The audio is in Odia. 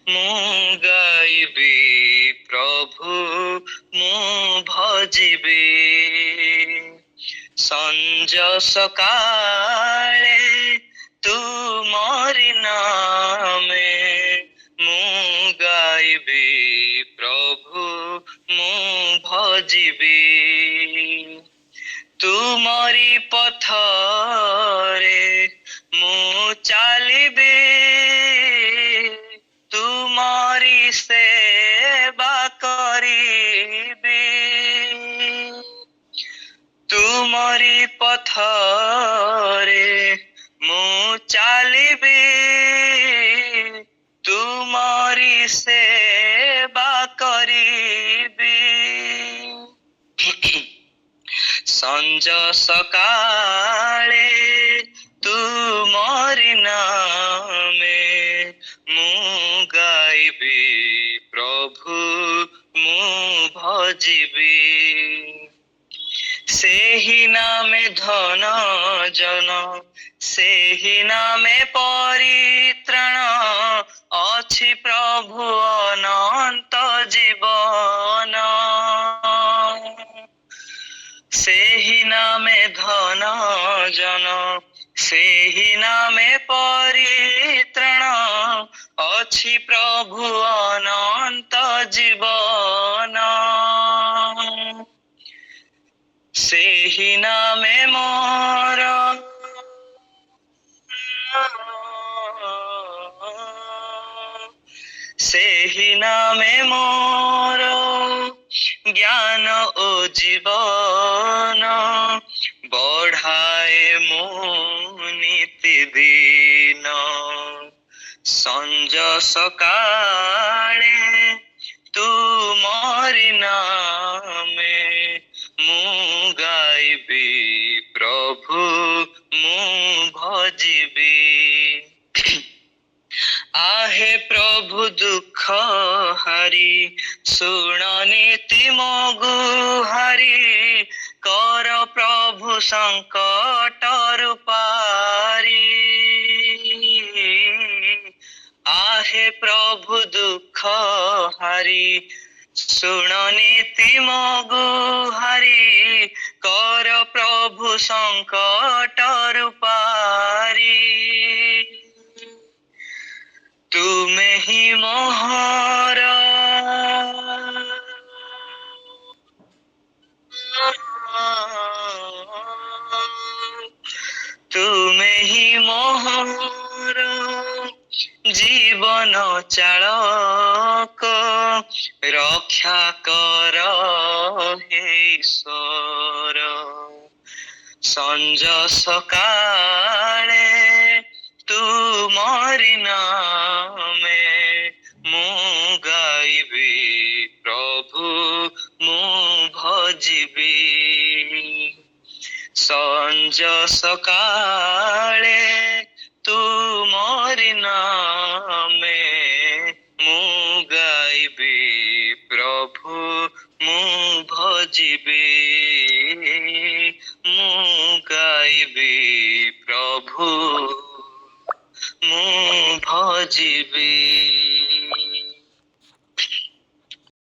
ମୁଁ ଗାଇବି ପ୍ରଭୁ ମୁଁ ଭଜିବି। ସଞ୍ଜ ସକାଳେ ତୁମରି ନାମେ ମୁଁ ଗାଇବି ପ୍ରଭୁ ମୁଁ ଭଜିବି। ତୁମରି ପଥରେ ମୁଁ ଚାଲିବି, ତୁମରି ସେବା କରିବି। ତୁମରି ପଥରେ ମୁଁ ଚାଲିବି, ତୁମରି ସେବା କରିବି। ସଞ୍ଜ ସକାଳେ ତୁମରି ନାମେ ମୁଁ ଗାଇବି ପ୍ରଭୁ ମୁଁ ଭଜିବି। ସେହି ନାମେ ଧନ ଜନ, ସେହି ନାମେ ପରିତ୍ରାଣ, ଅଛି ପ୍ରଭୁ ଅନନ୍ତ ଜୀବନ। ସେହି ନାମେ ଧନ ଜନ, ସେହି ନାମେ ପରିତ୍ରାଣ, ଅଛି ପ୍ରଭୁ ଅନନ୍ତ ଜୀବନ। ସେହି ନାମେ ମୋର ସେହି ନାମେ ମୋର ଜ୍ଞାନ ଓ ଜୀବନ, ବଢ଼ାଏ ମୁଁ ନିତିଦିନ। ସଞ୍ଜ ସକାଳେ ତୁମରି ନାମେ ମୁଁ ଗାଇବି ପ୍ରଭୁ ମୁଁ ଭଜିବି। आहे प्रभु दुख हारी, शुण नीति मो गुहारी, कर प्रभु संकट पारी। आहे प्रभु दुख हारी, शुण नीति मो गुहारी, कर प्रभु संकट पारी। तुमे ही मोहर तुमे ही मोहर जीवन चालक, रक्षा कर हे ईश्वर। संज सकाळे तुमरि नामे ମୁଁ ଗାଇବି ପ୍ରଭୁ ମୁଁ ଭଜିବି। ସଞ୍ଜ ସକାଳେ ତୁମରି ନାମେ ମୁଁ ଗାଇବି ପ୍ରଭୁ ମୁଁ ଭଜିବି। ମୁଁ ଗାଇବି ପ୍ରଭୁ ମୁଁ ଭଜିବି।